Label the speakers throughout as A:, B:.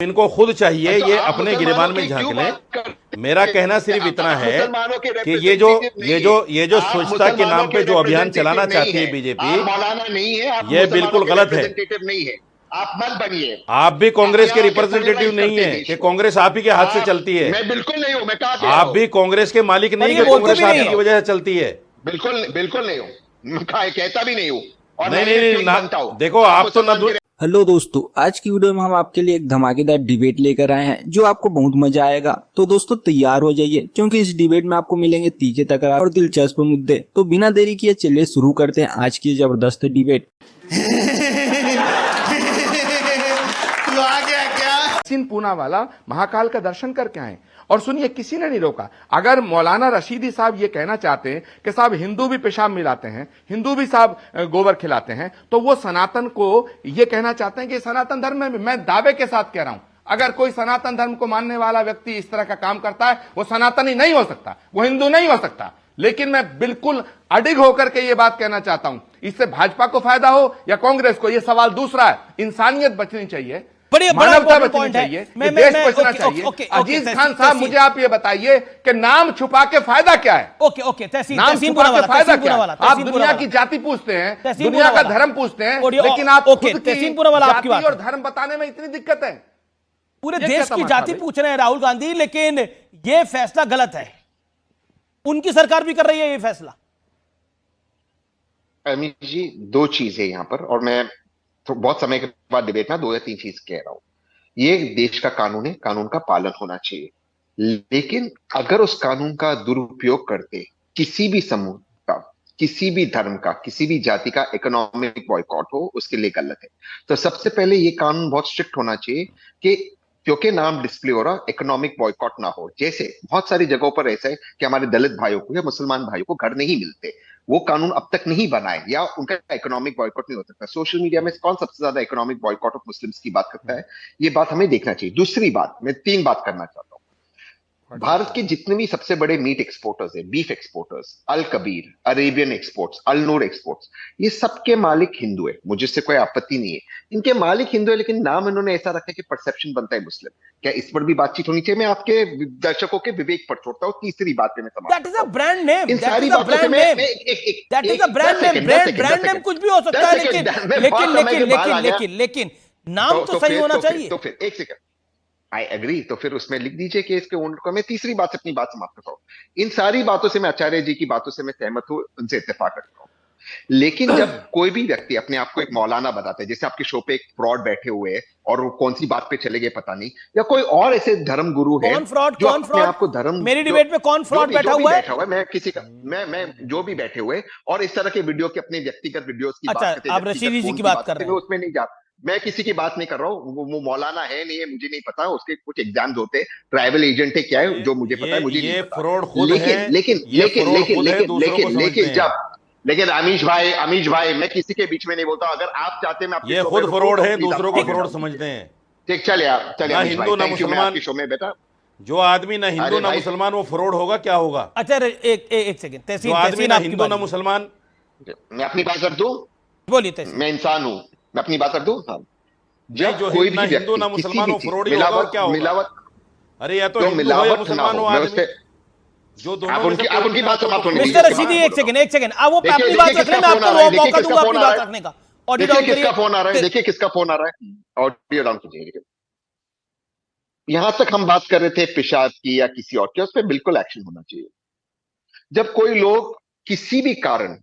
A: इनको खुद चाहिए ये अपने गिरेबान में झांक लें। मेरा कहना सिर्फ इतना है कि ये जो स्वच्छता के नाम पे जो अभियान चलाना चाहती है बीजेपी,
B: मौलाना नहीं है,
A: ये बिल्कुल गलत है।
B: नहीं है, आप मत बनिए।
A: आप भी कांग्रेस के रिप्रेजेंटेटिव नहीं है कि कांग्रेस आप ही के हाथ से चलती है।
B: मैं बिल्कुल नहीं हूं। मैं कहा
A: आप भी कांग्रेस के मालिक नहीं कि कांग्रेस आप की वजह से चलती है।
B: बिल्कुल नहीं हूं, मैं कहता भी नहीं हूं। और
A: नहीं, देखो आप तो न।
C: हेलो दोस्तों, आज की वीडियो में हम आपके लिए एक धमाकेदार डिबेट लेकर आए हैं जो आपको बहुत मजा आएगा। तो दोस्तों तैयार हो जाइए, क्योंकि इस डिबेट में आपको मिलेंगे तीखे तकरार और दिलचस्प मुद्दे। तो बिना देरी किए चलिए शुरू करते हैं आज की जबरदस्त डिबेट।
D: तू आ गया क्या? पूनावाला महाकाल का दर्शन करके आए। और सुनिए, किसी ने नहीं रोका। अगर मौलाना रशीदी साहब ये कहना चाहते हैं कि साहब हिंदू भी पेशाब मिलाते हैं, हिंदू भी साहब गोबर खिलाते हैं, तो वो सनातन को ये कहना चाहते हैं कि सनातन धर्म में, मैं दावे के साथ कह रहा हूं, अगर कोई सनातन धर्म को मानने वाला व्यक्ति इस तरह का काम करता है, वो सनातनी नहीं हो सकता, वो हिंदू नहीं हो सकता। लेकिन मैं बिल्कुल अडिग होकर के ये बात कहना चाहता हूं, इससे भाजपा को फायदा हो या कांग्रेस को, यह सवाल दूसरा है। इंसानियत बचनी चाहिए, मानवता बचनी चाहिए, देश बचना चाहिए। अजीज खान साहब, मुझे आप ये बताइए कि नाम छुपा के फायदा क्या है? नाम छुपा के फायदा क्या है? आप दुनिया की जाति पूछते हैं, दुनिया का धर्म पूछते हैं, लेकिन आप खुद की जाति और धर्म बताने में इतनी दिक्कत है।
E: पूरे देश की जाति पूछ रहे हैं राहुल गांधी, लेकिन ये फैसला गलत है। उनकी सरकार भी कर रही है ये फैसला।
B: अमित जी, दो चीजें यहां पर, और मैं तो बहुत समय के बाद डिबेट में 2 या 3 चीज कह रहा हूं। ये देश का कानून है, कानून का पालन होना चाहिए, लेकिन अगर उस कानून का दुरुपयोग करते किसी भी समूह का, किसी भी धर्म का, किसी भी जाति का इकोनॉमिक बॉयकॉट हो, उसके लिए गलत है। तो सबसे पहले ये कानून बहुत स्ट्रिक्ट होना चाहिए कि क्योंकि नाम डिस्प्ले हो रहा, इकोनॉमिक बॉयकॉट ना हो। जैसे बहुत सारी जगहों पर ऐसा है कि हमारे दलित भाइयों को या मुसलमान भाइयों को घर नहीं मिलते, वो कानून अब तक नहीं बना है, या उनका इकोनॉमिक बॉयकॉट नहीं हो सकता। सोशल मीडिया में कौन सबसे ज्यादा इकोनॉमिक बॉयकॉट ऑफ मुस्लिम्स की बात करता है? ये बात हमें देखना चाहिए। दूसरी बात, मैं 3 बात करना चाहता हूं। भारत के जितने भी सबसे बड़े मीट एक्सपोर्टर्स है, बीफ एक्सपोर्टर्स, अल कबीर, अरेबियन एक्सपोर्ट्स, अल नूर एक्सपोर्ट्स, ये सबके मालिक हिंदू है, मुझे इससे कोई आपत्ति नहीं है। इनके मालिक हिंदू है, लेकिन नाम इन्होंने ऐसा रखा है कि परसेप्शन बनता है मुस्लिम। क्या इस पर भी बातचीत होनी चाहिए? मैं आपके दर्शकों के विवेक पर छोड़ता हूं। तीसरी बात पे मैं समाप्त।
E: That is a brand name,
B: इन सारी बातों से मैं
E: that is a brand name. Brand name कुछ भी हो सकता है, लेकिन नाम तो सही होना चाहिए।
B: तो फिर एक सेकंड, आई एग्री। तो फिर उसमें लिख दीजिए कि इसके ओनर को। मैं तीसरी बात से अपनी बात समाप्त करता हूं। इन सारी बातों से मैं आचार्य जी की बातों से मैं सहमत हूं, उनसे इत्तेफाक रखता हूं। लेकिन जब कोई भी व्यक्ति अपने आप को एक मौलाना बताता है, जैसे आपके शो पे एक फ्रॉड बैठे हुए हैं और वो कौन सी बात पे चले गए पता नहीं, या कोई और ऐसे धर्म गुरु है,
E: कौन फ्रॉड?
B: आपको धर्म,
E: मेरी डिबेट में कौन फ्रॉड बैठा हुआ है?
B: मैं किसी का, मैं जो भी बैठे हुए और इस तरह के वीडियो के अपने व्यक्तिगत वीडियोस की बात करते हैं,
E: आप रशीदी जी की बात कर रहे हैं,
B: उसमें नहीं जा, मैं किसी की बात नहीं कर रहा हूँ। वो मौलाना है नहीं है मुझे नहीं पता, उसके कुछ एग्जाम्स होते हैं, ट्राइबल एजेंट है क्या है जो मुझे पता है, मुझे नहीं पता। लेकिन अमीश भाई, मैं किसी के बीच में नहीं बोलता। अगर आप चाहते मैं
A: ये खुद फ्रॉड है, दूसरों को फ्रॉड समझते हैं।
B: ठीक, चलिए
A: ना हिंदू ना मुसलमान
B: शो में बेटा,
A: जो आदमी ना हिंदू ना मुसलमान, वो फ्रॉड होगा, क्या होगा?
E: अच्छा एक सेकंड,
A: जो आदमी ना हिंदू ना मुसलमान,
B: मैं अपनी बात कर दूं?
E: बोलिए।
B: मैं इंसान हूं, मैं अपनी बात कर दूं। हाँ,
A: जो कोई भी हिंदू ना मुसलमान, वो फ्रॉड ही होगा, क्या होगा? मिलावट। अरे या तो हिंदू हो या मुसलमान हो आदमी, जो दोनों
B: आप उनकी बात समाप्त होने दीजिए।
E: मिस्टर रशीदी एक सेकंड, आप वो अपनी बात रख लें, मैं आपको मौका दूंगा अपनी बात रखने का। ऑडियो डाउन करिए।
B: किसका फोन आ रहा है? देखिए किसका फोन आ रहा है, ऑडियो डाउन कीजिए। यहां तक हम बात कर रहे थे पेशाब की या किसी और की, उस पर बिल्कुल एक्शन होना चाहिए। जब कोई लोग किसी भी कारण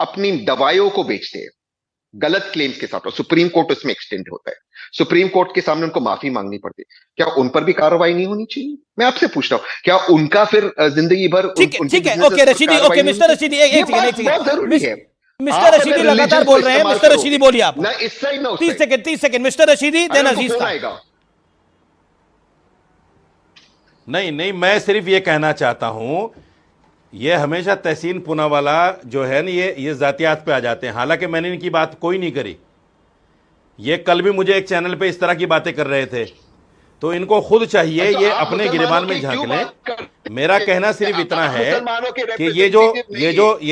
B: अपनी दवाइयों को बेचते हैं गलत क्लेम्स के साथ, और सुप्रीम कोर्ट उसमें एक्सटेंड होता है, सुप्रीम कोर्ट के सामने उनको माफी मांगनी पड़ती है, क्या उन पर भी कार्रवाई नहीं होनी चाहिए? मैं आपसे पूछ रहा हूं, क्या उनका फिर जिंदगी भर?
E: ठीक है, okay Rashidi, okay mister Rashidi, एक सेकंड,
B: जरूरी है।
E: मिस्टर रशीदी लगातार बोल रहे हैं। मिस्टर रशीदी बोलिए आप।
B: ना इस साइड ना उस
E: 30 सेकंड मिस्टर रशीदी, देन अजीज
B: आएगा।
A: नहीं, मैं सिर्फ ये कहना चाहता हूं, ये हमेशा तहसीन पूनावाला जो है ना, ये जातियात पे आ जाते हैं। हालांकि मैंने इनकी बात कोई नहीं करी। ये कल भी मुझे एक चैनल पे इस तरह की बातें कर रहे थे, तो इनको खुद चाहिए ये अपने गिरेबान में झांक लें। मेरा कहना सिर्फ इतना है कि ये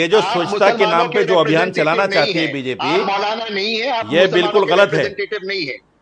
A: जो स्वच्छता के नाम पे जो अभियान चलाना चाहती है बीजेपी,
B: मौलाना नहीं है,
A: ये बिल्कुल गलत है।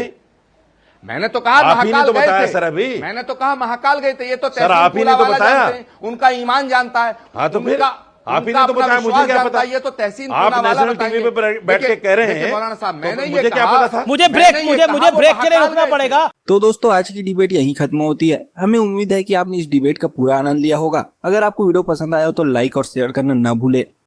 A: अभी
D: मैंने तो कहा
A: आप ही ने
D: महाकाल
A: तो
D: गए
A: बताया
D: थे।
A: सर अभी।
D: मैंने तो कहा महाकाल गए थे। ये तो
A: सर, आप ही ने तो
D: तहसीन
A: बताया।
D: जानते हैं, उनका ईमान जानता है।
A: हाँ, तो फिर? आप ही
D: उनका
A: ने तो
D: अपना
A: बताया, मुझे
D: विश्वास
A: क्या
D: जानता
A: पता।
D: है, ये तो तहसीन
A: आप
D: पूनावाला
A: नेशनल टीवी पे
D: बताएंगे।
A: बैठ के
D: देखिए-
A: कह रहे
D: देखिए
A: हैं,
D: मौलाना साहब,
A: तो
D: मैंने ये
A: मुझे क्या
D: कहा-
A: पता था?
E: मुझे
D: मैंने ये कहा,
E: मुझे
D: वो
E: ब्रेक के लिए
D: महाकाल
E: रुकना
D: गए थे।
E: पड़ेगा।
C: तो दोस्तों आज की डिबेट यहीं खत्म होती है। हमें उम्मीद है कि आपने इस डिबेट का पूरा आनंद लिया होगा। अगर आपको वीडियो पसंद आया हो तो लाइक और शेयर करना ना भूले।